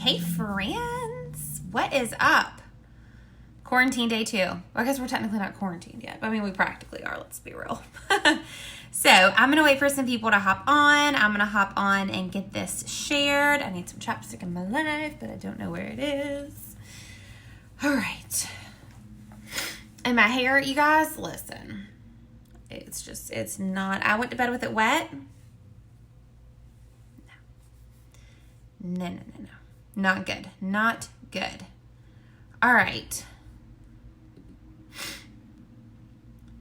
Hey friends, what is up? Quarantine day 2. Well, I guess we're technically not quarantined yet, but I mean we practically are, let's be real. So I'm gonna wait for some people to hop on. I'm gonna hop on and get this shared. I need some chapstick in my life, but I don't know where it is. All right. And my hair, you guys, listen. It's not, I went to bed with it wet. No. Not good. Not good. All right.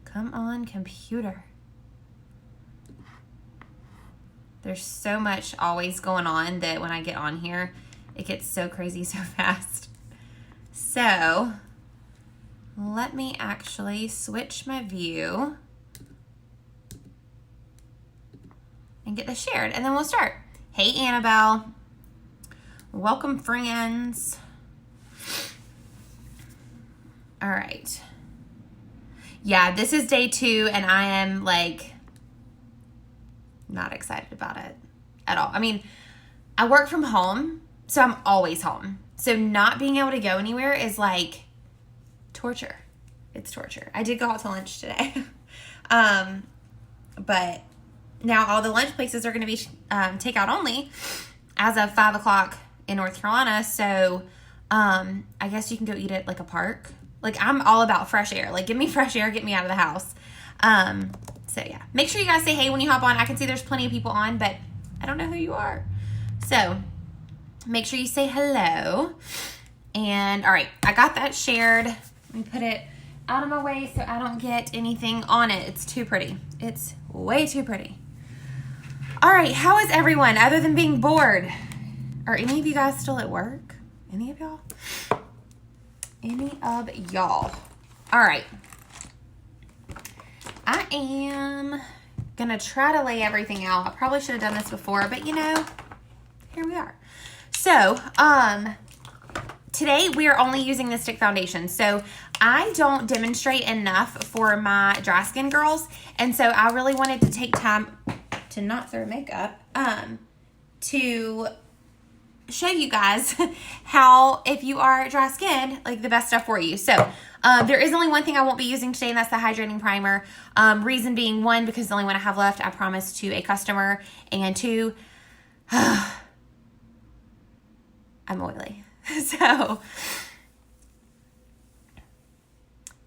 Come on, computer. There's so much always going on that when I get on here, it gets so crazy so fast. So, let me actually switch my view and get this shared, and then we'll start. Hey, Annabelle. Welcome, friends. All right. Yeah, this is day 2, and I am, like, not excited about it at all. I mean, I work from home, so I'm always home. So not being able to go anywhere is, like, torture. It's torture. I did go out to lunch today. But now all the lunch places are going to be takeout only as of 5 o'clock in North Carolina. So I guess you can go eat at like a park. Like I'm all about fresh air. Like give me fresh air, get me out of the house. So yeah, make sure you guys say hey when you hop on. I can see there's plenty of people on, but I don't know who you are. So make sure you say hello. And all right, I got that shared. Let me put it out of my way so I don't get anything on it. It's too pretty. It's way too pretty. All right, how is everyone other than being bored? Are any of you guys still at work? Any of y'all? Any of y'all? All right. I am going to try to lay everything out. I probably should have done this before, but you know, here we are. So, today we are only using the stick foundation. So, I don't demonstrate enough for my dry skin girls, and so I really wanted to take time to not throw makeup, to show you guys how, if you are dry skinned, like the best stuff for you. So there is only one thing I won't be using today, and that's the hydrating primer. Reason being, 1, because it's the only one I have left, I promised to a customer, and 2, I'm oily. So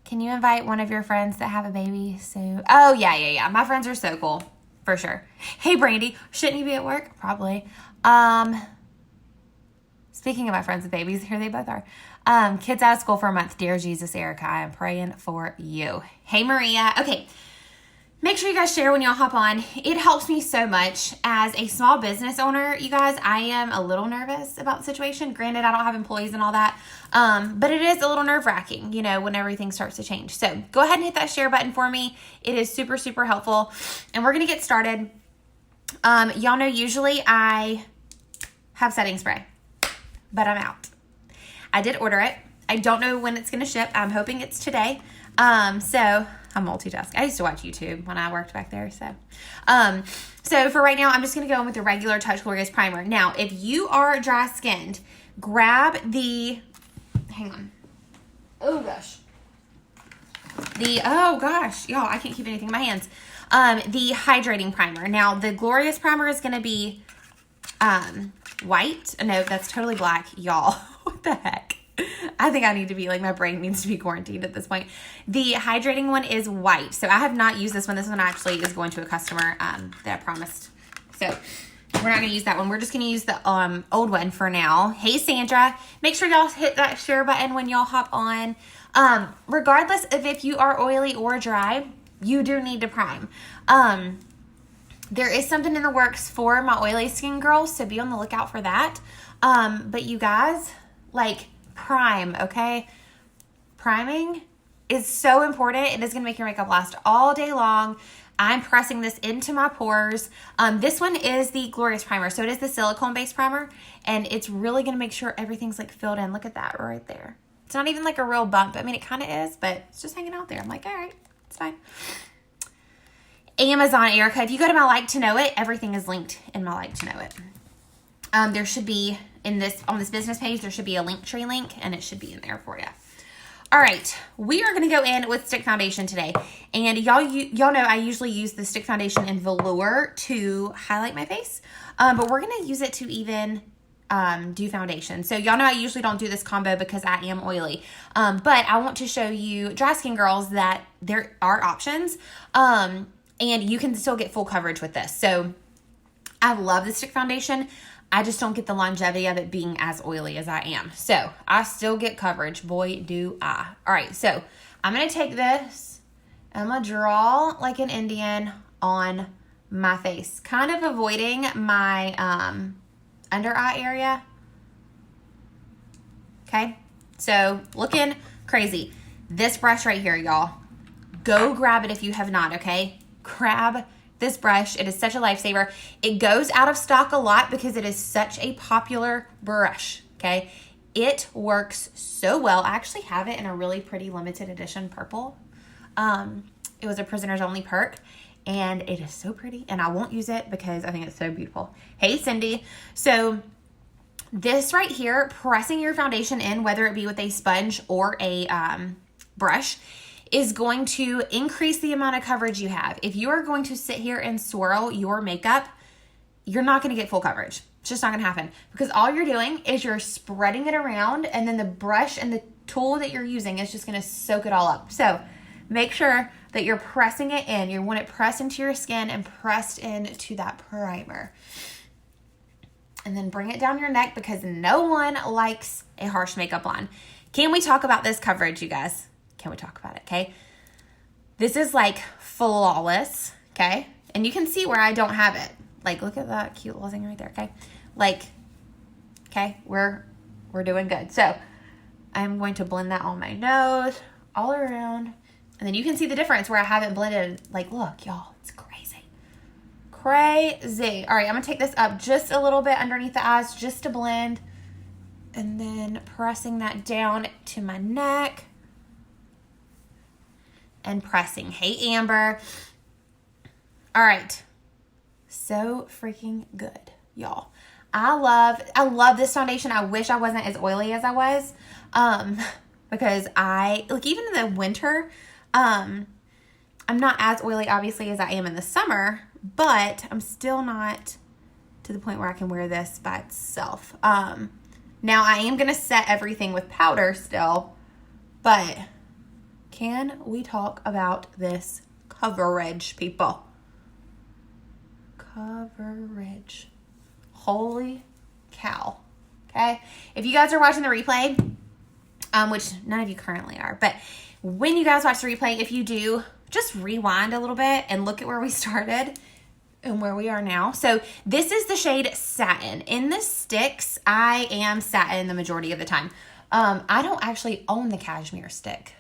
can you invite one of your friends that have a baby soon? Oh yeah, my friends are so cool. For sure. Hey, Brandy, shouldn't you be at work? Probably. Speaking of my friends with babies, here they both are. Kids out of school for a month. Dear Jesus, Erica, I am praying for you. Hey, Maria. Okay. Make sure you guys share when y'all hop on. It helps me so much. As a small business owner, you guys, I am a little nervous about the situation. Granted, I don't have employees and all that. But it is a little nerve-wracking, you know, when everything starts to change. So go ahead and hit that share button for me. It is super, super helpful. And we're going to get started. Y'all know usually I have setting spray, but I'm out. I did order it. I don't know when it's going to ship. I'm hoping it's today. So I'm multitasking. I used to watch YouTube when I worked back there. So for right now, I'm just going to go in with the regular Touch Glorious primer. Now, if you are dry skinned, grab the, hang on. Oh gosh, y'all, I can't keep anything in my hands. The hydrating primer. Now, the Glorious primer is going to be, white. No, that's totally black, y'all. What the heck? I think I need to be, like, my brain needs to be quarantined at this point. The hydrating one is white. So I have not used this one. This one actually is going to a customer that I promised. So we're not going to use that one. We're just going to use the old one for now. Hey, Sandra. Make sure y'all hit that share button when y'all hop on. Regardless of if you are oily or dry, you do need to prime. There is something in the works for my oily skin girls, so be on the lookout for that. But you guys, like, prime, okay? Priming is so important. It is going to make your makeup last all day long. I'm pressing this into my pores. This one is the Glorious primer. So it is the silicone-based primer, and it's really going to make sure everything's, like, filled in. Look at that right there. It's not even, like, a real bump. I mean, it kind of is, but it's just hanging out there. I'm like, all right, it's fine. Amazon, Erica. If you go to my like to know it, everything is linked in my like to know it. There should be on this business page, there should be a Linktree link, and it should be in there for you. All right, we are going to go in with stick foundation today. And y'all know I usually use the stick foundation in velour to highlight my face. But we're going to use it to even do foundation. So y'all know I usually don't do this combo because I am oily. But I want to show you dry skin girls that there are options. And you can still get full coverage with this. So I love the stick foundation. I just don't get the longevity of it being as oily as I am. So I still get coverage. Boy, do I. All right, so I'm going to take this. I'm going to draw like an Indian on my face. Kind of avoiding my under eye area. Okay, so looking crazy. This brush right here, y'all. Go grab it if you have not, okay? Grab this brush. It is such a lifesaver. It goes out of stock a lot because it is such a popular brush, okay? It works so well. I actually have it in a really pretty limited edition purple. It was a Prisoners Only perk, and it is so pretty, and I won't use it because I think it's so beautiful. Hey, Cindy. So this right here, pressing your foundation in, whether it be with a sponge or a brush, is going to increase the amount of coverage you have. If you are going to sit here and swirl your makeup, you're not going to get full coverage. It's just not going to happen because all you're doing is you're spreading it around, and then the brush and the tool that you're using is just going to soak it all up. So make sure that you're pressing it in. You want it pressed into your skin and pressed into that primer. And then bring it down your neck because no one likes a harsh makeup on. Can we talk about this coverage, you guys? Can we talk about it, okay? This is like flawless, okay? And you can see where I don't have it. Like, look at that cute little thing right there, okay? Like, okay, we're doing good. So I'm going to blend that on my nose, all around. And then you can see the difference where I haven't blended. Like, look, y'all, it's crazy. Crazy. All right, I'm going to take this up just a little bit underneath the eyes just to blend. And then pressing that down to my neck. And pressing. Hey, Amber. All right. So freaking good, y'all. I love this foundation. I wish I wasn't as oily as I was. Because even in the winter, I'm not as oily, obviously, as I am in the summer, but I'm still not to the point where I can wear this by itself. Now I am going to set everything with powder still, but can we talk about this coverage, people? Coverage. Holy cow. Okay? If you guys are watching the replay, which none of you currently are, but when you guys watch the replay, if you do, just rewind a little bit and look at where we started and where we are now. So this is the shade Satin. In the sticks, I am satin the majority of the time. I don't actually own the cashmere stick.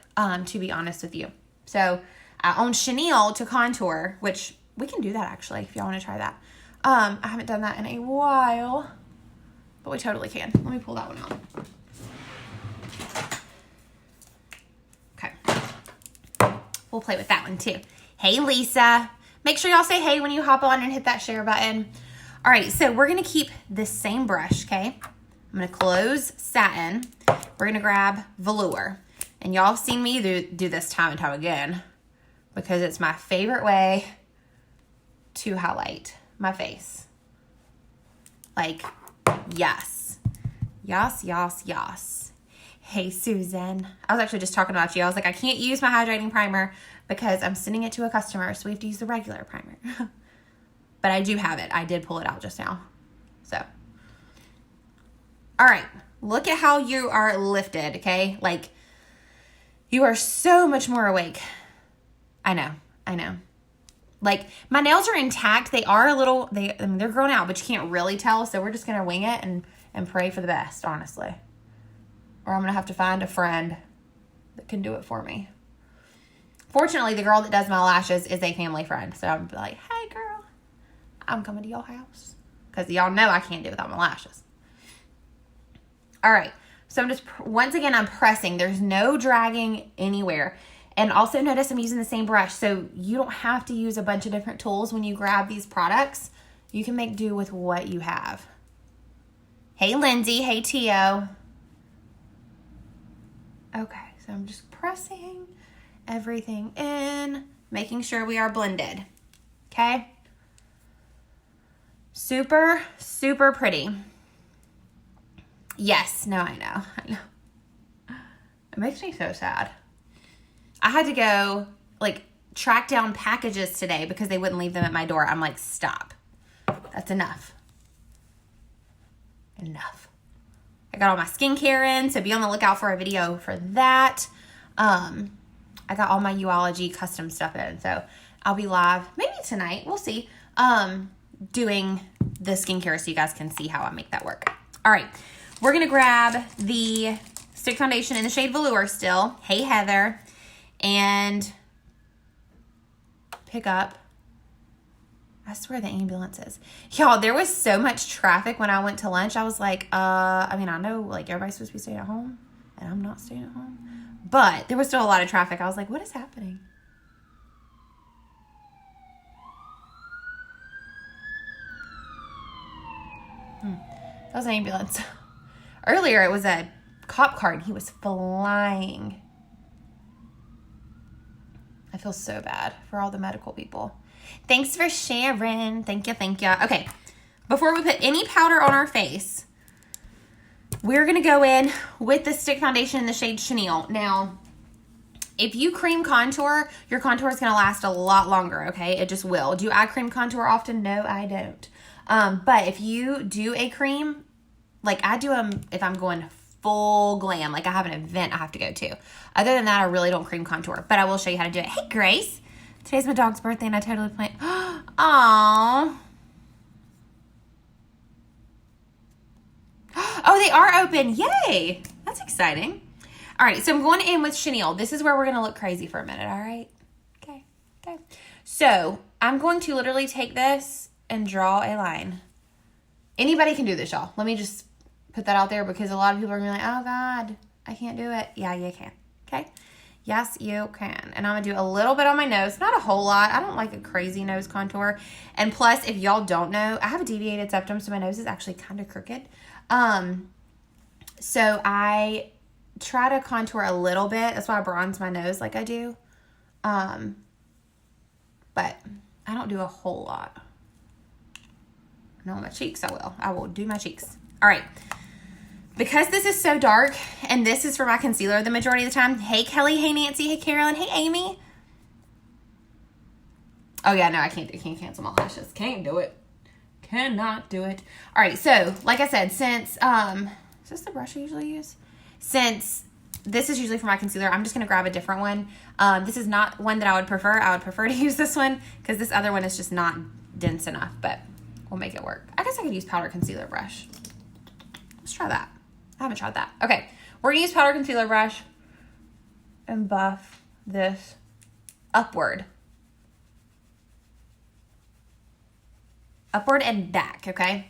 To be honest with you. So I own chenille to contour, which we can do that actually if y'all want to try that. I haven't done that in a while, but we totally can. Let me pull that one out. Okay. We'll play with that one too. Hey, Lisa. Make sure y'all say hey when you hop on and hit that share button. All right, so we're going to keep this same brush, okay? I'm going to close Satin. We're going to grab Velour. And y'all have seen me do this time and time again because it's my favorite way to highlight my face. Like, yes. Yes, yes, yes. Hey, Susan. I was actually just talking about you. I was like, I can't use my hydrating primer because I'm sending it to a customer, so we have to use the regular primer. But I do have it. I did pull it out just now. So, all right. Look at how you are lifted, okay? Like, you are so much more awake. I know. Like, my nails are intact. They are they're grown out, but you can't really tell. So we're just going to wing it and pray for the best, honestly. Or I'm going to have to find a friend that can do it for me. Fortunately, the girl that does my lashes is a family friend. So I'm like, hey, girl, I'm coming to your house. Because y'all know I can't do it without my lashes. All right. So I'm just, once again, I'm pressing. There's no dragging anywhere. And also notice I'm using the same brush. So you don't have to use a bunch of different tools when you grab these products. You can make do with what you have. Hey, Lindsay. Hey, Tio. Okay, so I'm just pressing everything in, making sure we are blended. Okay? Super, super pretty. Yes, no, I know. It makes me so sad. I had to go, like, track down packages today because they wouldn't leave them at my door. I'm like, stop. That's enough. Enough. I got all my skincare in, so be on the lookout for a video for that. I got all my Yoology custom stuff in, so I'll be live maybe tonight. We'll see. Doing the skincare so you guys can see how I make that work. All right. We're going to grab the stick foundation in the shade Velour still. Hey, Heather. And pick up. I swear the ambulance is. Y'all, there was so much traffic when I went to lunch. I was like, I mean, I know like everybody's supposed to be staying at home and I'm not staying at home. But there was still a lot of traffic. I was like, what is happening? That was an ambulance. Earlier, it was a cop car, and he was flying. I feel so bad for all the medical people. Thanks for sharing. Thank you, thank you. Okay, before we put any powder on our face, we're going to go in with the stick foundation in the shade Chenille. Now, if you cream contour, your contour is going to last a lot longer, okay? It just will. Do I cream contour often? No, I don't. But if you do a cream, like I do them if I'm going full glam, like I have an event I have to go to. Other than that, I really don't cream contour, but I will show you how to do it. Hey, Grace. Today's my dog's birthday and I totally planned. Aww. Oh, they are open. Yay. That's exciting. All right, so I'm going in with Chenille. This is where we're going to look crazy for a minute, all right? Okay. So I'm going to literally take this and draw a line. Anybody can do this, y'all. Let me just put that out there because a lot of people are going to be like, oh, God, I can't do it. Yeah, you can. Okay? Yes, you can. And I'm going to do a little bit on my nose. Not a whole lot. I don't like a crazy nose contour. And plus, if y'all don't know, I have a deviated septum, so my nose is actually kind of crooked. So I try to contour a little bit. That's why I bronze my nose like I do. But I don't do a whole lot. No, my cheeks, I will do my cheeks. All right. Because this is so dark, and this is for my concealer the majority of the time. Hey, Kelly. Hey, Nancy. Hey, Carolyn. Hey, Amy. Oh, yeah, no, I can't cancel my lashes. Can't do it. Cannot do it. All right, so, like I said, since, is this the brush I usually use? Since this is usually for my concealer, I'm just going to grab a different one. This is not one that I would prefer. I would prefer to use this one because this other one is just not dense enough, but we'll make it work. I guess I could use powder concealer brush. Let's try that. I haven't tried that. Okay, we're going to use powder concealer brush and buff this upward. Upward and back, okay?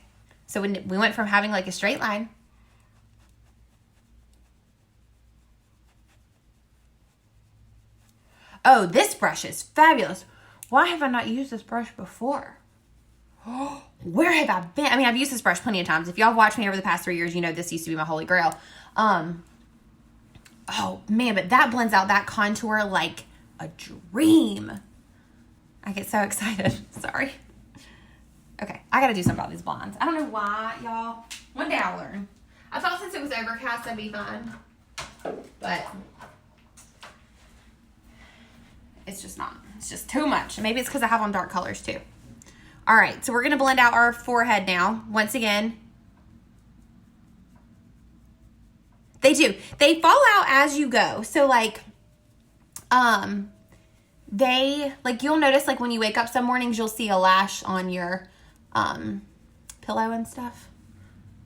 So when we went from having like a straight line oh, this brush is fabulous. Why have I not used this brush before? Where have I been? I mean, I've used this brush plenty of times. If y'all have watched me over the past 3 years, you know this used to be my holy grail. Oh, man, but that blends out that contour like a dream. I get so excited. Sorry. Okay, I got to do something about these blondes. I don't know why, y'all. One day I'll learn. I thought since it was overcast, I'd be fine. But it's just not. It's just too much. Maybe it's because I have on dark colors too. All right, so we're going to blend out our forehead now. Once again, they do. They fall out as you go. So like, you'll notice like when you wake up some mornings, you'll see a lash on your pillow and stuff.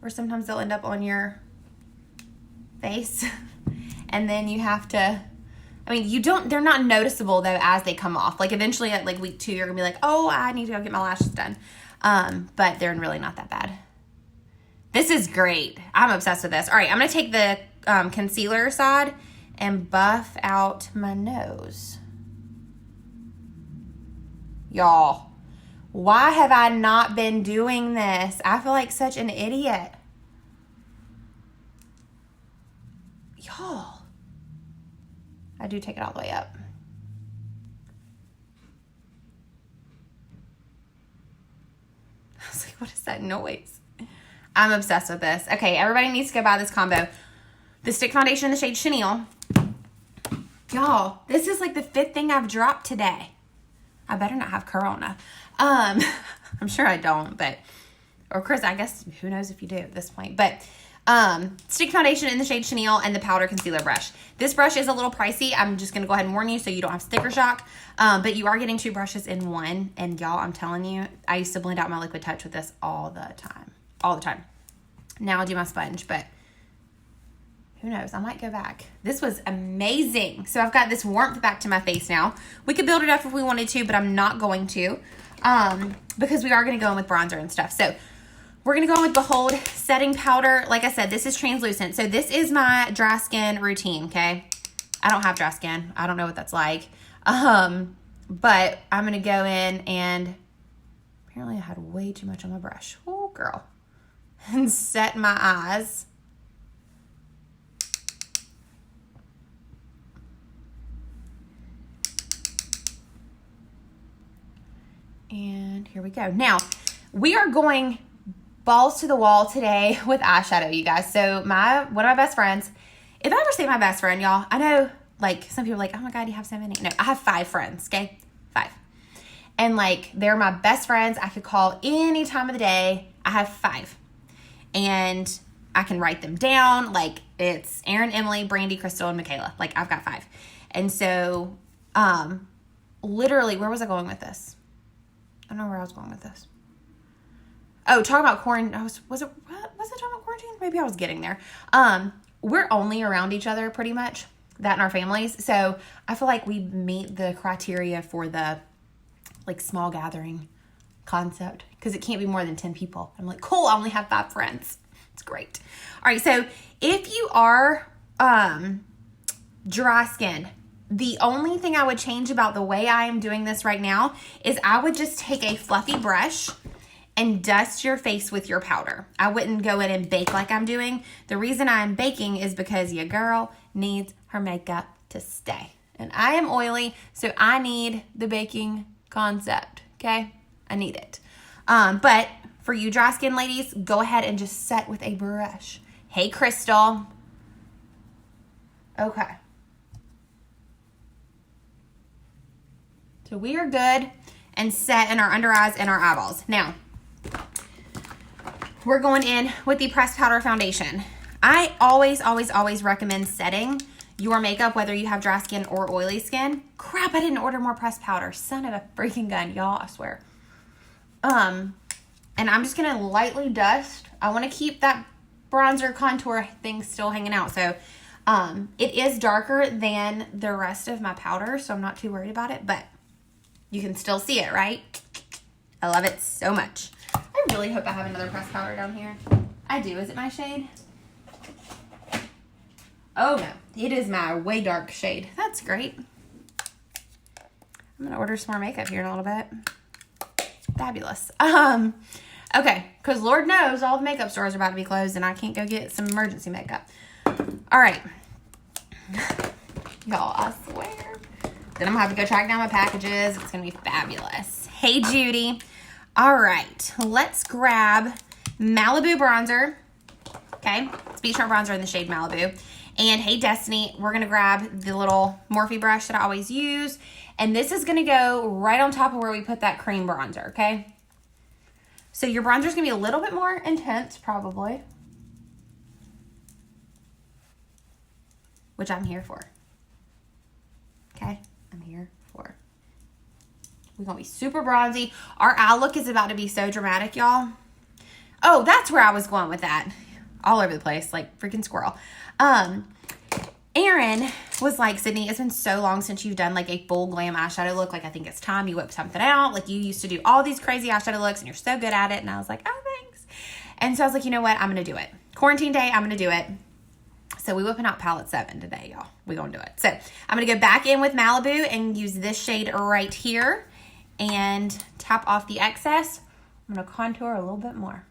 Or sometimes they'll end up on your face. And then you have to, I mean, they're not noticeable though as they come off. Like eventually at like week 2, you're gonna be like, oh, I need to go get my lashes done. But they're really not that bad. This is great. I'm obsessed with this. All right, I'm gonna take the concealer side and buff out my nose. Y'all, why have I not been doing this? I feel like such an idiot. Y'all, I do take it all the way up. I was like, what is that noise? I'm obsessed with this. Okay, everybody needs to go buy this combo. The stick foundation in the shade Chenille. Y'all, this is like the 5th thing I've dropped today. I better not have Corona. I'm sure I don't, but, or of course, I guess, who knows if you do at this point. But stick foundation in the shade Chenille and the powder concealer brush. This brush is a little pricey. I'm just going to go ahead and warn you so you don't have sticker shock. But you are getting 2 brushes in one. And y'all, I'm telling you, I used to blend out my liquid touch with this all the time. All the time. Now I do my sponge, but who knows? I might go back. This was amazing. So I've got this warmth back to my face now. We could build it up if we wanted to, but I'm not going to because we are going to go in with bronzer and stuff. So we're going to go in with Behold setting powder. Like I said, this is translucent. So this is my dry skin routine, okay? I don't have dry skin. I don't know what that's like. But I'm going to go in and apparently I had way too much on my brush. Oh, girl. And set my eyes. And here we go. Now, we are going balls to the wall today with eyeshadow, you guys. So one of my best friends, if I ever say my best friend, y'all, I know like some people are like, oh my God, you have so many. No, I have 5 friends, okay? 5. And like, they're my best friends. I could call any time of the day. I have 5. And I can write them down. Like, it's Erin, Emily, Brandy, Crystal, and Michaela. Like, I've got 5. And so, literally, where was I going with this? I don't know where I was going with this. Oh, talking about quarantine. Was it talking about quarantine? Maybe I was getting there. We're only around each other pretty much, that and our families. So I feel like we meet the criteria for the like small gathering concept because it can't be more than 10 people. I'm like, cool, I only have 5 friends. It's great. All right, so if you are dry skin, the only thing I would change about the way I am doing this right now is I would just take a fluffy brush and dust your face with your powder. I wouldn't go in and bake like I'm doing. The reason I'm baking is because your girl needs her makeup to stay. And I am oily, so I need the baking concept, okay? I need it. But for you dry skin ladies, go ahead and just set with a brush. Hey, Crystal. Okay. So we are good and set in our under eyes and our eyeballs. Now, we're going in with the pressed powder foundation. I always, always, always recommend setting your makeup, whether you have dry skin or oily skin. Crap, I didn't order more pressed powder. Son of a freaking gun, y'all, I swear. And I'm just gonna lightly dust. I wanna keep that bronzer contour thing still hanging out. So it is darker than the rest of my powder, so I'm not too worried about it, but you can still see it, right? I love it so much. I really hope I have another pressed powder down here. I do. Is it my shade? Oh, no. It is my way dark shade. That's great. I'm going to order some more makeup here in a little bit. Fabulous. Okay, because Lord knows all the makeup stores are about to be closed and I can't go get some emergency makeup. All right. Y'all, I swear. Then I'm going to have to go track down my packages. It's going to be fabulous. Hey, Judy. All right. Let's grab Malibu bronzer. Okay. It's Beach Sharp bronzer in the shade Malibu. And hey, Destiny, we're going to grab the little Morphe brush that I always use. And this is going to go right on top of where we put that cream bronzer, okay? So your bronzer is going to be a little bit more intense, probably. Which I'm here for. Okay? I'm here for. We're going to be super bronzy. Our eye look is about to be so dramatic, y'all. Oh, that's where I was going with that. All over the place, like freaking squirrel. Erin was like, Sydney, it's been so long since you've done like a full glam eyeshadow look. Like, I think it's time you whip something out. Like, you used to do all these crazy eyeshadow looks and you're so good at it. And I was like, oh, thanks. And so I was like, you know what? I'm going to do it. Quarantine day, I'm going to do it. So we whipping out palette 7 today, y'all. We're going to do it. So I'm going to go back in with Malibu and use this shade right here and tap off the excess. I'm going to contour a little bit more.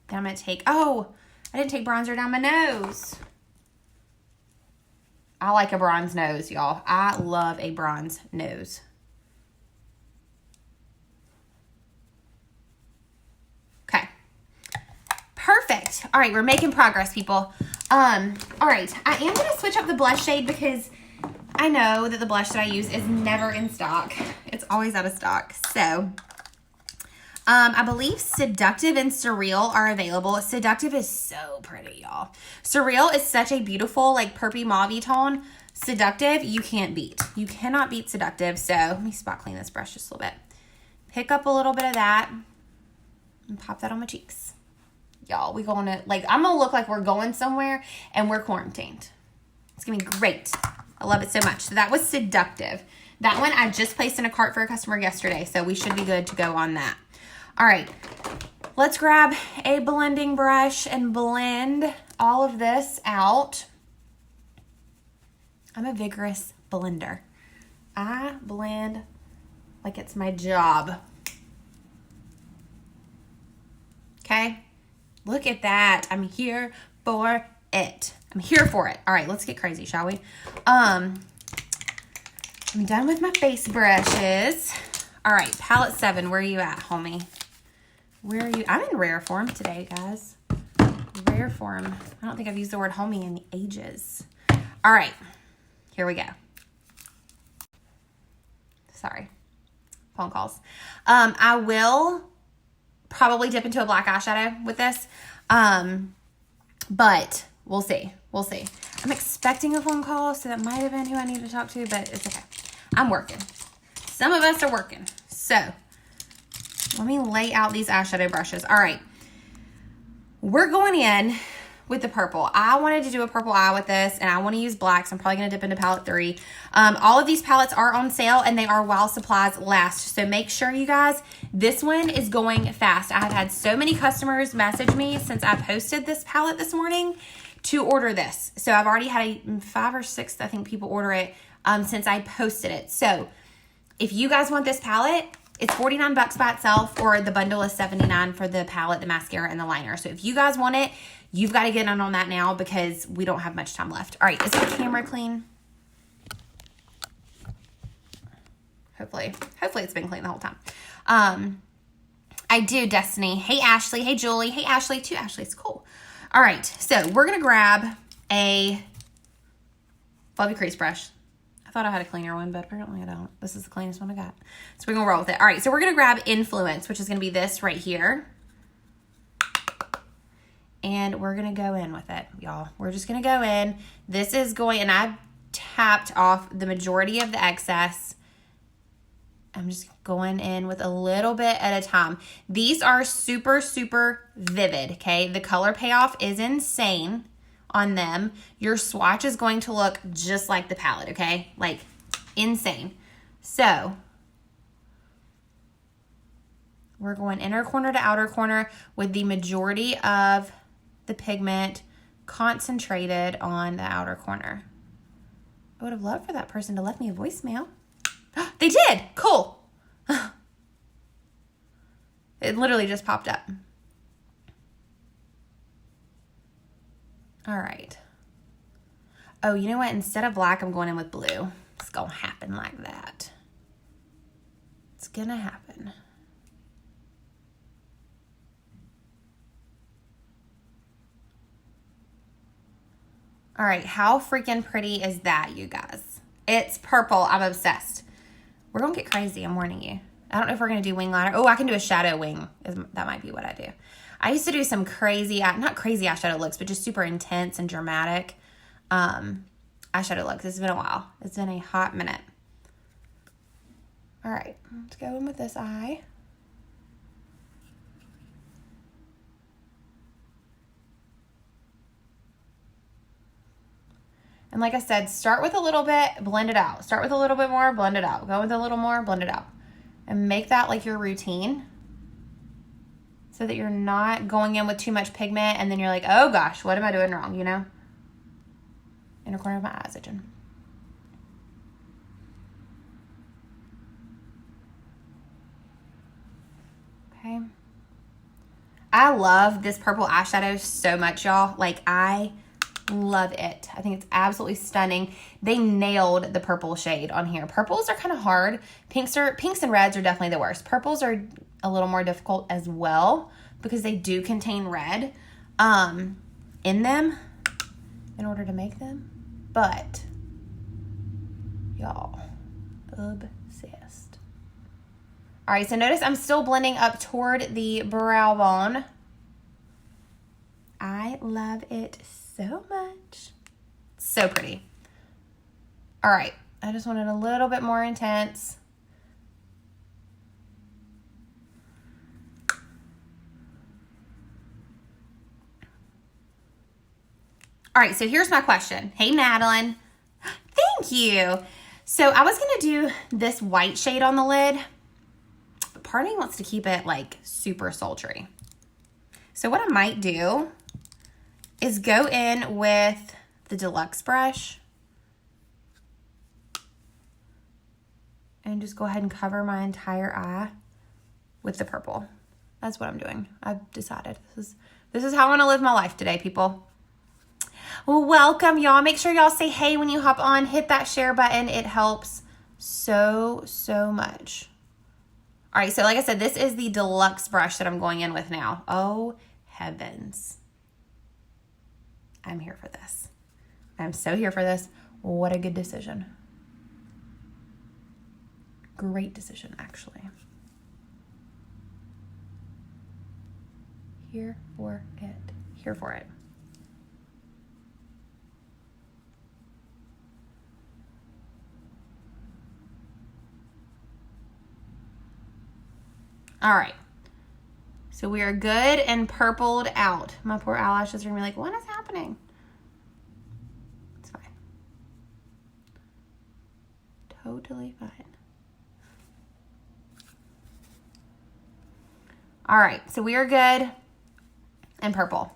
Then I'm going to take, oh, I didn't take bronzer down my nose. I like a bronze nose, y'all. I love a bronze nose. Okay. Perfect. All right, we're making progress, people. All right, I am going to switch up the blush shade because I know that the blush that I use is never in stock. It's always out of stock. So, I believe Seductive and Surreal are available. Seductive is so pretty, y'all. Surreal is such a beautiful, like, purple mauve tone. Seductive, you can't beat. You cannot beat Seductive. So, let me spot clean this brush just a little bit. Pick up a little bit of that and pop that on my cheeks. Y'all, we going to, like, I'm going to look like we're going somewhere and we're quarantined. It's going to be great. I love it so much. So, that was Seductive. That one I just placed in a cart for a customer yesterday. So, we should be good to go on that. All right, let's grab a blending brush and blend all of this out. I'm a vigorous blender. I blend like it's my job. Okay, look at that. I'm here for it. I'm here for it. All right, let's get crazy, shall we? I'm done with my face brushes. All right, palette 7, where are you at, homie? Where are you? I'm in rare form today, guys. Rare form. I don't think I've used the word homie in ages. All right. Here we go. Sorry. Phone calls. I will probably dip into a black eyeshadow with this. But we'll see. We'll see. I'm expecting a phone call, so that might have been who I need to talk to, but it's okay. I'm working. Some of us are working. So, let me lay out these eyeshadow brushes. All right. We're going in with the purple. I wanted to do a purple eye with this, and I want to use black, so I'm probably going to dip into palette 3. All of these palettes are on sale, and they are while supplies last. So make sure, you guys, this one is going fast. I have had so many customers message me since I posted this palette this morning to order this. So I've already had 5 or 6, I think, people order it since I posted it. So if you guys want this palette, it's $49 by itself, or the bundle is $79 for the palette, the mascara, and the liner. So if you guys want it, you've got to get on that now because we don't have much time left. All right, is the camera clean? Hopefully it's been clean the whole time. I do, Destiny. Hey, Ashley. Hey, Julie. Hey, Ashley. 2 Ashleys. Cool. All right, so we're going to grab a fluffy crease brush. I thought I had a cleaner one, but apparently I don't. This is the cleanest one I got. So we're going to roll with it. All right, so we're going to grab Influence, which is going to be this right here. And we're going to go in with it, y'all. We're just going to go in. This is going, and I've tapped off the majority of the excess. I'm just going in with a little bit at a time. These are super, super vivid, okay? The color payoff is insane on them. Your swatch is going to look just like the palette, okay? Like, insane. So, we're going inner corner to outer corner with the majority of the pigment concentrated on the outer corner. I would have loved for that person to left me a voicemail. They did! Cool. It literally just popped up. All right. Oh, you know what? Instead of black, I'm going in with blue. It's going to happen like that. It's going to happen. All right. How freaking pretty is that, you guys? It's purple. I'm obsessed. We're going to get crazy. I'm warning you. I don't know if we're going to do wing liner. Oh, I can do a shadow wing. That might be what I do. I used to do some crazy, not crazy eyeshadow looks, but just super intense and dramatic eyeshadow looks. It's been a while. It's been a hot minute. All right, let's go in with this eye. And like I said, start with a little bit, blend it out. Start with a little bit more, blend it out. Go with a little more, blend it out. And make that like your routine so that you're not going in with too much pigment and then you're like, oh gosh, what am I doing wrong, you know? Inner corner of my eyes itching. Okay. I love this purple eyeshadow so much, y'all. Like, I love it. I think it's absolutely stunning. They nailed the purple shade on here. Purples are kind of hard. Pinks and reds are definitely the worst. Purples are a little more difficult as well because they do contain red in them in order to make them. But y'all, obsessed. All right, so notice I'm still blending up toward the brow bone. I love it so much. So pretty. All right, I just wanted a little bit more intense. All right, so here's my question. Hey, Madeline. Thank you. So I was going to do this white shade on the lid, but part of me wants to keep it like super sultry. So what I might do is go in with the deluxe brush and just go ahead and cover my entire eye with the purple. That's what I'm doing. I've decided this is how I want to live my life today, people. Well, welcome, y'all. Make sure y'all say hey when you hop on. Hit that share button. It helps so much. All right, so like I said, this is the deluxe brush that I'm going in with now. Oh, heavens. I'm here for this. I'm so here for this. What a good decision. Great decision, actually. Here for it. Here for it. All right. So we are good and purpled out. My poor eyelashes are going to be like, what is happening? It's fine. Totally fine. All right. So we are good and purple.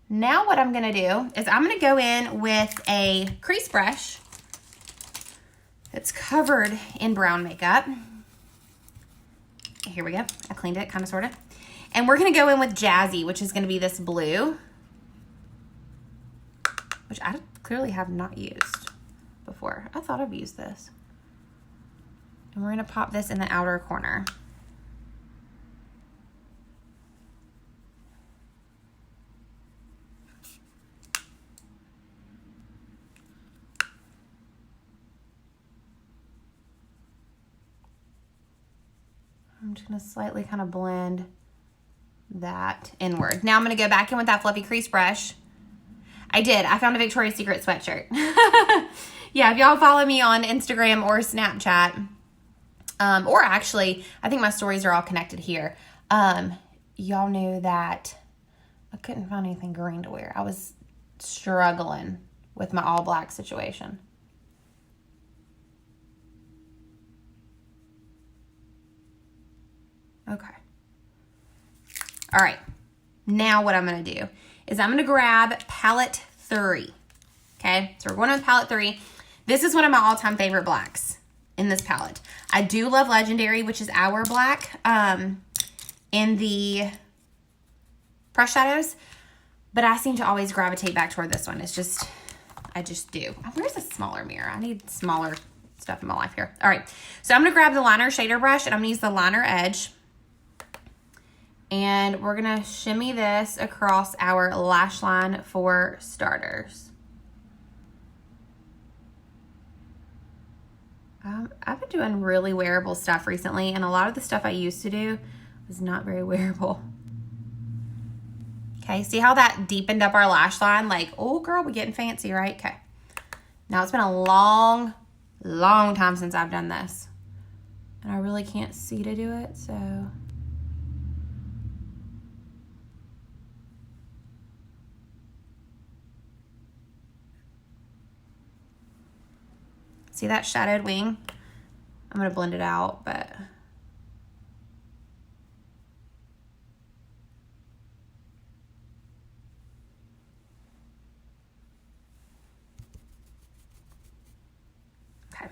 Now what I'm going to do is I'm going to go in with a crease brush that's covered in brown makeup. Here we go. I cleaned it, kind of, sort of. And we're going to go in with Jazzy, which is going to be this blue, which I clearly have not used before. I thought I've used this. And we're going to pop this in the outer corner. I'm just going to slightly kind of blend that inward. Now I'm going to go back in with that fluffy crease brush. I did. I found a Victoria's Secret sweatshirt. Yeah, if y'all follow me on Instagram or Snapchat, or actually, I think my stories are all connected here. Y'all knew that I couldn't find anything green to wear. I was struggling with my all black situation. Okay. All right. Now what I'm going to do is I'm going to grab palette 3. Okay. So we're going with palette 3. This is one of my all-time favorite blacks in this palette. I do love Legendary, which is our black, in the press shadows, but I seem to always gravitate back toward this one. It's just, I just do. Where's a smaller mirror? I need smaller stuff in my life here. All right. So I'm going to grab the liner shader brush and I'm going to use the liner edge. And we're going to shimmy this across our lash line for starters. I've been doing really wearable stuff recently, and a lot of the stuff I used to do was not very wearable. Okay, see how that deepened up our lash line? Like, oh girl, we're getting fancy, right? Okay. Now it's been a long time since I've done this. And I really can't see to do it, so... See that shadowed wing? I'm going to blend it out, but... Okay.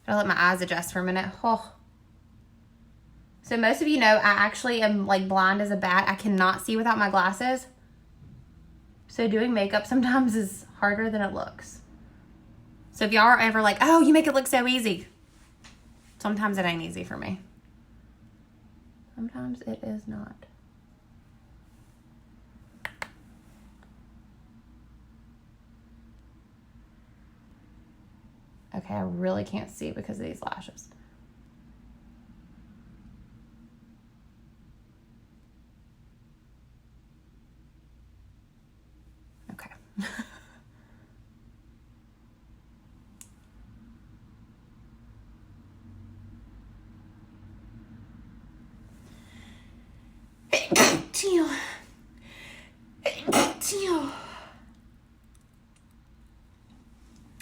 I'll let my eyes adjust for a minute. Oh. So So most of you know I actually am like blind as a bat. I cannot see without my glasses. So doing makeup sometimes is harder than it looks. So if y'all are ever like, oh, you make it look so easy. Sometimes it ain't easy for me. Sometimes it is not. Okay, I really can't see because of these lashes. Okay.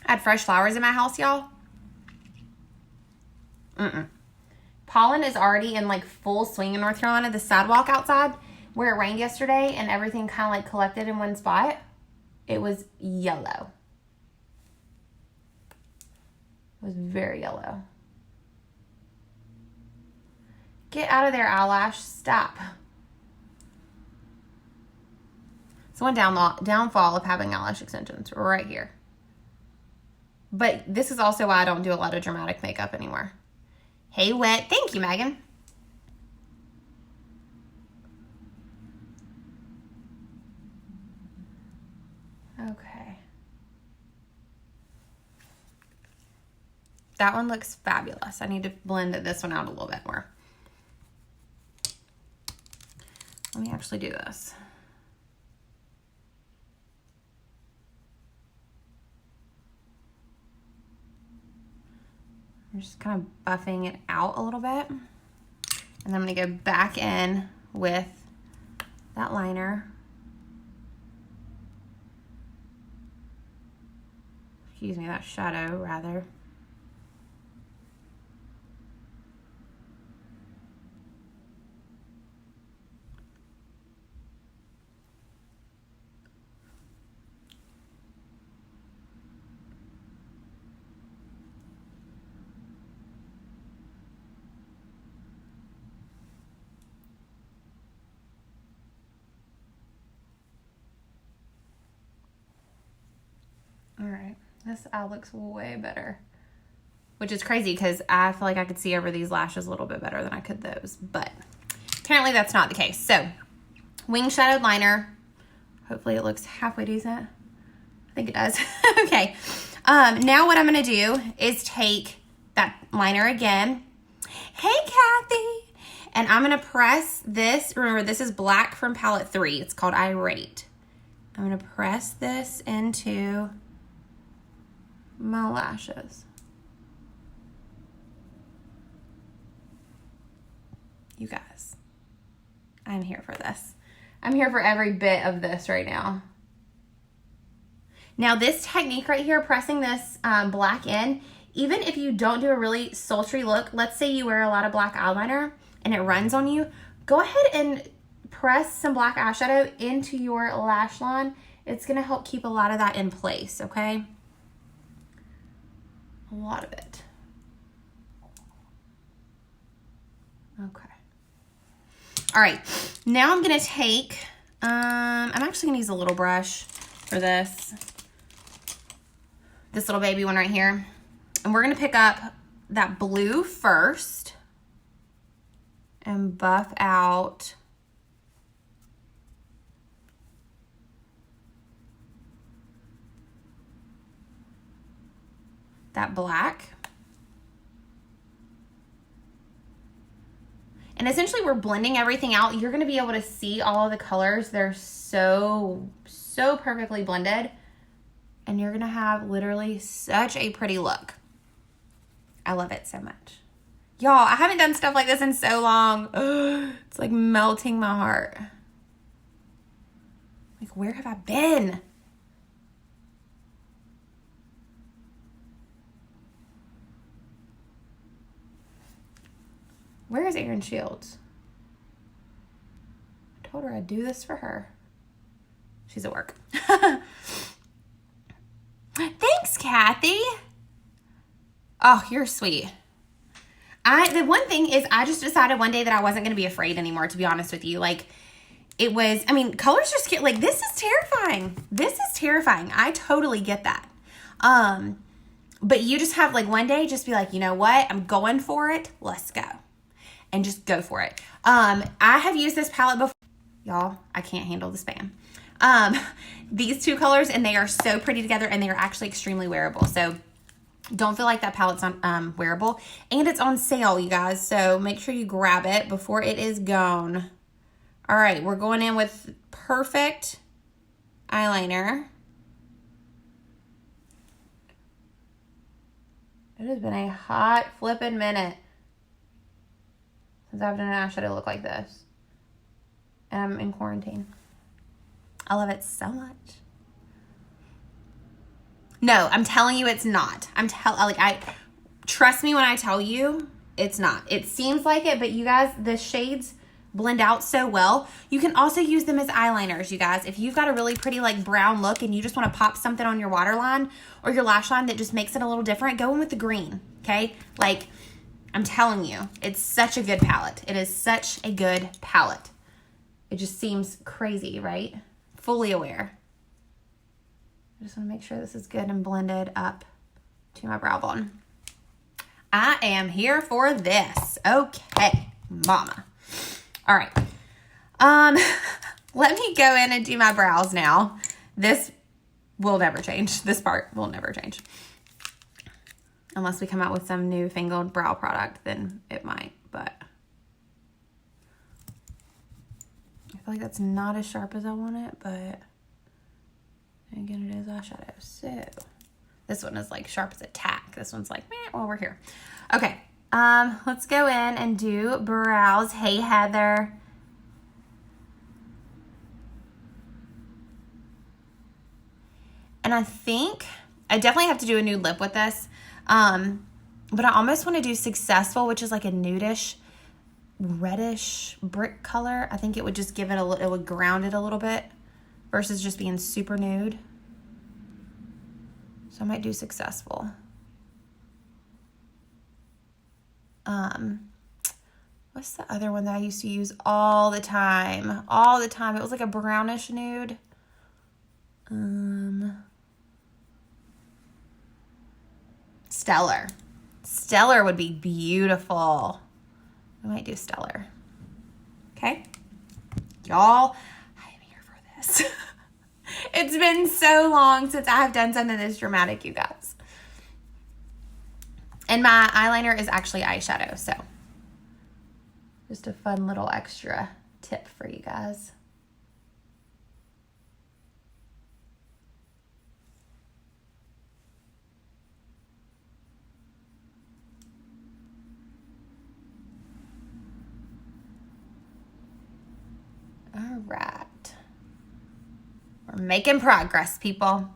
I had fresh flowers in my house, y'all. Pollen is already in like full swing in North Carolina. The sidewalk outside where it rained yesterday and everything kind of like collected in one spot, it was yellow. It was very yellow. Get out of there, eyelash. Stop. It's one downfall of having eyelash extensions right here. But this is also why I don't do a lot of dramatic makeup anymore. Hey, Wet. Thank you, Megan. Okay. That one looks fabulous. I need to blend this one out a little bit more. Let me actually do this. I'm just kind of buffing it out a little bit. And then I'm going to go back in with that liner. Excuse me, that shadow, rather. All right, this eye looks way better, which is crazy because I feel like I could see over these lashes a little bit better than I could those, but apparently that's not the case. So, wing shadowed liner. Hopefully it looks halfway decent. I think it does. Okay, now what I'm gonna do is take that liner again. Hey, Kathy! And I'm gonna press this. Remember, this is black from palette 3. It's called Irate. I'm gonna press this into my lashes. You guys, I'm here for this. I'm here for every bit of this right now. Now this technique right here, pressing this black in, even if you don't do a really sultry look, let's say you wear a lot of black eyeliner and it runs on you, go ahead and press some black eyeshadow into your lash line. It's gonna help keep a lot of that in place, okay? A lot of it. Okay. All right, now I'm gonna take, I'm actually gonna use a little brush for this little baby one right here. And we're gonna pick up that blue first and buff out that black. And essentially we're blending everything out. You're gonna be able to see all of the colors. They're so perfectly blended. And you're gonna have literally such a pretty look. I love it so much. Y'all, I haven't done stuff like this in so long. It's like melting my heart. Like, where have I been? Where is Erin Shields? I told her I'd do this for her. She's at work. Thanks, Kathy. Oh, you're sweet. The one thing is I just decided one day that I wasn't going to be afraid anymore, to be honest with you. Like, it was, I mean, colors just get, like, this is terrifying. This is terrifying. I totally get that. But you just have, like, one day, just be like, you know what? I'm going for it. Let's go. And just go for it. I have used this palette before. Y'all, I can't handle the spam. These two colors, and they are so pretty together, and they are actually extremely wearable. So don't feel like that palette's on wearable. And it's on sale, you guys. So make sure you grab it before it is gone. All right, we're going in with Perfect eyeliner. It has been a hot flipping minute since I've done an eyeshadow look like this. And I'm in quarantine. I love it so much. No, I'm telling you it's not. Trust me when I tell you it's not. It seems like it, but you guys, the shades blend out so well. You can also use them as eyeliners, you guys. If you've got a really pretty like brown look and you just want to pop something on your waterline or your lash line that just makes it a little different, go in with the green, okay? Like, I'm telling you, it's such a good palette. It is such a good palette. It just seems crazy, right? Fully aware. I just want to make sure this is good and blended up to my brow bone. I am here for this. Okay, mama. All right. Let me go in and do my brows now. This will never change. This part will never change. Unless we come out with some newfangled brow product, then it might, but I feel like that's not as sharp as I want it, but again, it is eyeshadow. So this one is like sharp as a tack. This one's like, meh, well, we're here. Okay. Let's go in and do brows. Hey, Heather. And I think I definitely have to do a nude lip with this. But I almost want to do Successful, which is like a nudish, reddish brick color. I think it would just give it it would ground it a little bit versus just being super nude. So I might do Successful. What's the other one that I used to use all the time? All the time. It was like a brownish nude. Stellar. Stellar would be beautiful. I might do Stellar. Okay? Y'all, I am here for this. It's been so long since I have done something this dramatic, you guys. And my eyeliner is actually eyeshadow, so just a fun little extra tip for you guys. All right. We're making progress, people.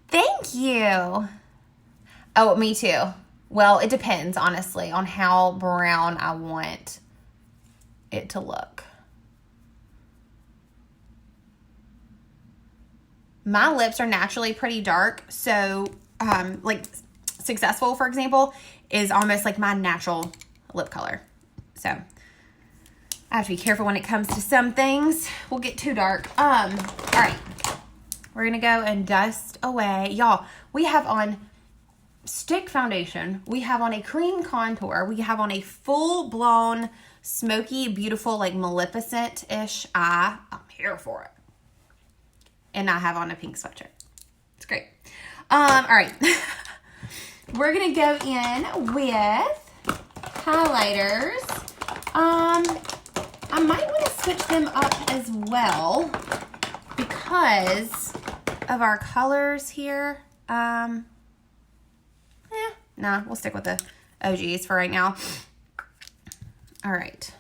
Thank you. Oh, me too. Well, it depends, honestly, on how brown I want it to look. My lips are naturally pretty dark, so like Successful, for example, is almost like my natural lip color. So I have to be careful when it comes to some things. We'll get too dark. All right. We're going to go and dust away. Y'all, we have on stick foundation. We have on a cream contour. We have on a full-blown, smoky, beautiful, like Maleficent-ish eye. I'm here for it. And I have on a pink sweatshirt. It's great. All right. We're going to go in with highlighters. I might want to switch them up as well because of our colors here. Nah, we'll stick with the OGs for right now. All right.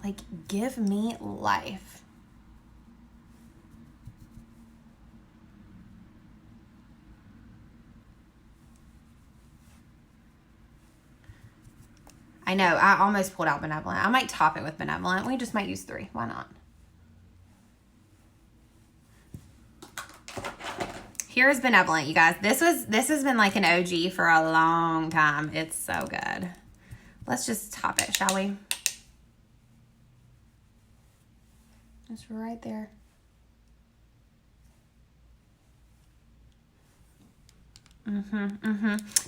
Like, give me life. I know, I almost pulled out Benevolent. I might top it with Benevolent. We just might use 3. Why not? here's Benevolent, you guys. This has been like an OG for a long time. It's so good. Let's just top it, shall we? Just right there.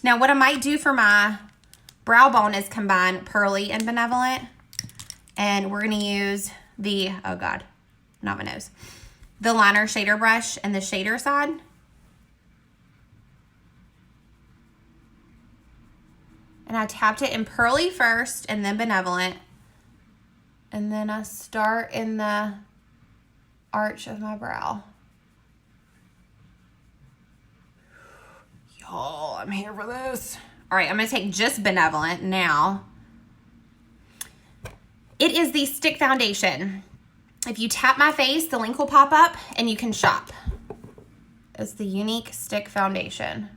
Now, what I might do for my brow bone is combine Pearly and Benevolent. And we're going to use the, oh God, not my nose. The liner shader brush and the shader side. And I tapped it in Pearly first and then Benevolent. And then I start in the arch of my brow. Y'all, I'm here for this. All right, I'm going to take just Benevolent now. It is the stick foundation. If you tap my face, the link will pop up and you can shop. It's the Younique Stick Foundation.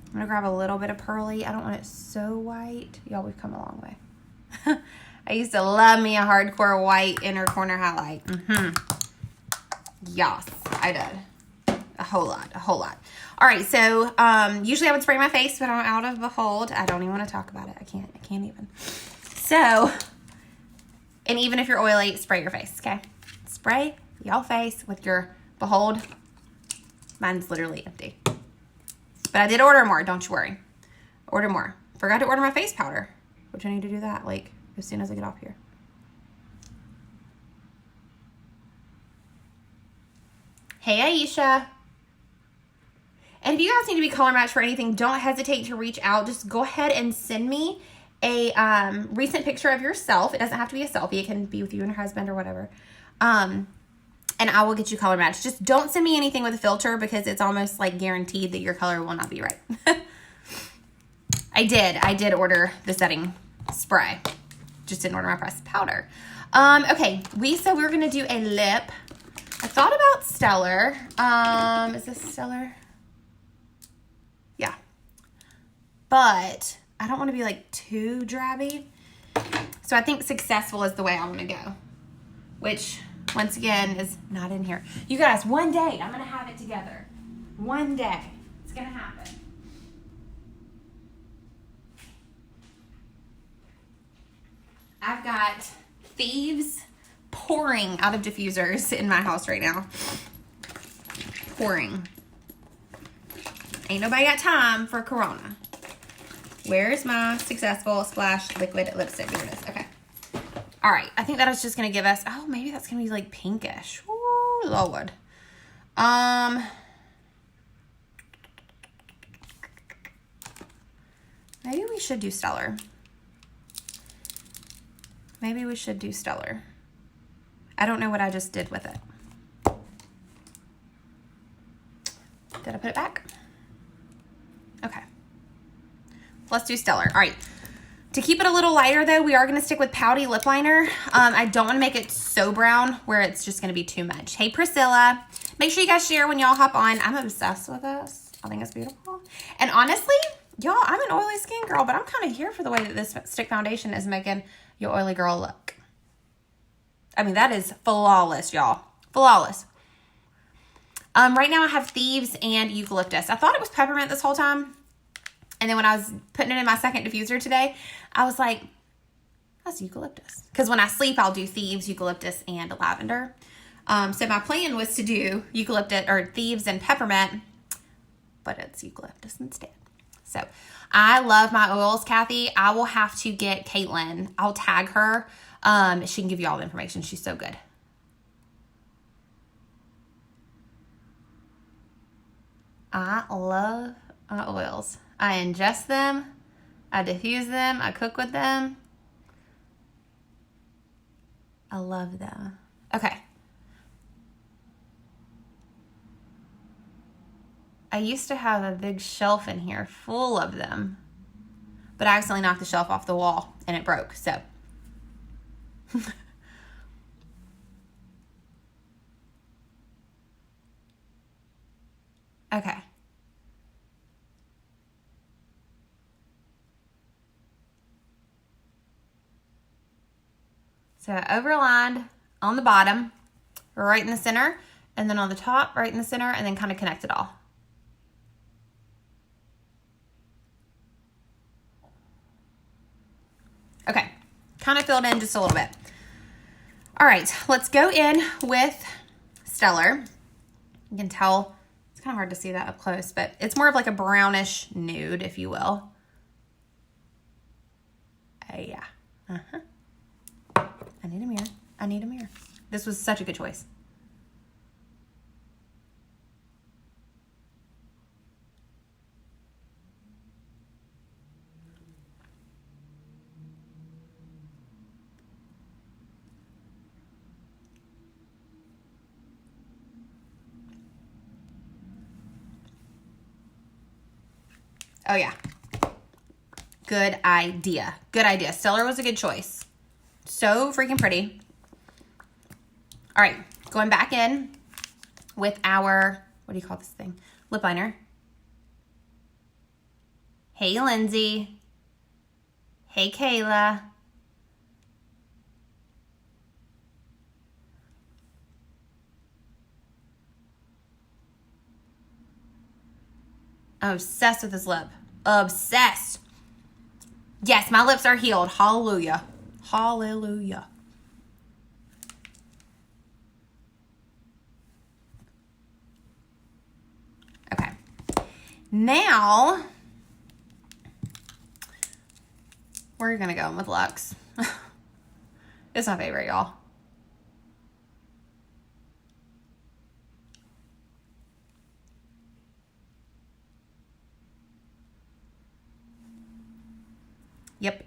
I'm going to grab a little bit of Pearly. I don't want it so white. Y'all, we've come a long way. I used to love me a hardcore white inner corner highlight. Yes, I did. A whole lot. All right, so usually I would spray my face, but I'm out of Behold. I don't even want to talk about it. I can't even. So, and even if you're oily, spray your face, okay? Spray y'all face with your Behold. Mine's literally empty. But I did order more, don't you worry. Order more. Forgot to order my face powder, which I need to do that, like, as soon as I get off here. Hey, Aisha. And if you guys need to be color matched for anything, don't hesitate to reach out. Just go ahead and send me a recent picture of yourself. It doesn't have to be a selfie. It can be with you and your husband or whatever. And I will get you color matched. Just don't send me anything with a filter because it's almost like guaranteed that your color will not be right. I did order the setting spray. Just didn't order my pressed powder. Okay, so we're going to do a lip. I thought about Stellar. Is this Stellar? Yeah. But I don't want to be like too drabby. So I think Successful is the way I want to go. Which, once again, is not in here. You guys, one day I'm going to have it together. One day. It's going to happen. I've got thieves pouring out of diffusers in my house right now. Pouring. Ain't nobody got time for Corona. Where's my Successful Splash Liquid Lipstick? There it is. Okay. All right. I think that is just going to give us... Oh, maybe that's going to be like pinkish. Ooh, Lord. Maybe we should do Stellar. Maybe we should do Stellar. I don't know what I just did with it. Did I put it back? Okay. Let's do Stellar. All right. To keep it a little lighter, though, we are going to stick with Pouty Lip Liner. I don't want to make it so brown where it's just going to be too much. Hey, Priscilla. Make sure you guys share when y'all hop on. I'm obsessed with this. I think it's beautiful. And honestly, y'all, I'm an oily skin girl, but I'm kind of here for the way that this stick foundation is making your oily girl look. I mean, that is flawless, y'all. Flawless. Right now I have Thieves and Eucalyptus. I thought it was peppermint this whole time. And then when I was putting it in my second diffuser today, I was like, that's eucalyptus. Because when I sleep, I'll do Thieves, Eucalyptus, and lavender. So my plan was to do eucalyptus or Thieves and peppermint, but it's eucalyptus instead. So I love my oils, Kathy. I will have to get Caitlin. I'll tag her. She can give you all the information. She's so good. I love my oils. I ingest them. I diffuse them. I cook with them. I love them. Okay. I used to have a big shelf in here full of them, but I accidentally knocked the shelf off the wall and it broke, so. Okay. So I overlined on the bottom, right in the center, and then on the top, right in the center, and then kind of connect it all. Okay, kind of filled in just a little bit. All right, let's go in with Stellar. You can tell, it's kind of hard to see that up close, but it's more of like a brownish nude, if you will. Yeah. I need a mirror. I need a mirror. This was such a good choice. Oh, yeah. Good idea. Good idea. Stellar was a good choice. So freaking pretty. All right. Going back in with our, what do you call this thing? Lip liner. Hey, Lindsay. Hey, Kayla. I'm obsessed with this lip. Obsessed. Yes, my lips are healed. Hallelujah. Hallelujah. Okay. Now, we're going to go in with Luxe. It's my favorite, y'all. Yep.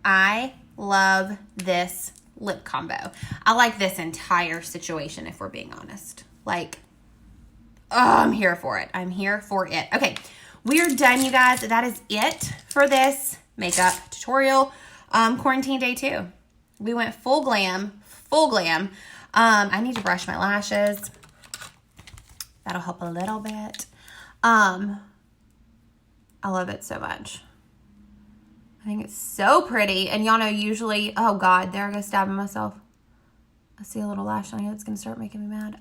I love this lip combo. I like this entire situation, if we're being honest. Like, oh, I'm here for it. I'm here for it. Okay, we are done, you guys. That is it for this makeup tutorial. Quarantine day 2. We went full glam, full glam. I need to brush my lashes. That'll help a little bit. I love it so much. I think it's so pretty. And y'all know usually, oh God, there I go stabbing myself. I see a little lash on here that's going to start making me mad.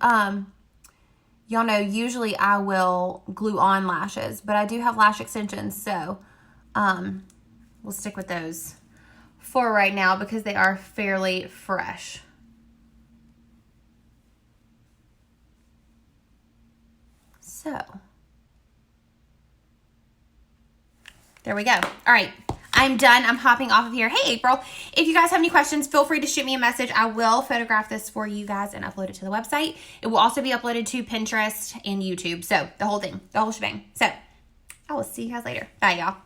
Y'all know usually I will glue on lashes, but I do have lash extensions. So we'll stick with those for right now because they are fairly fresh. So there we go. All right. I'm done. I'm hopping off of here. Hey, April. If you guys have any questions, feel free to shoot me a message. I will photograph this for you guys and upload it to the website. It will also be uploaded to Pinterest and YouTube. So the whole thing, the whole shebang. So I will see you guys later. Bye, y'all.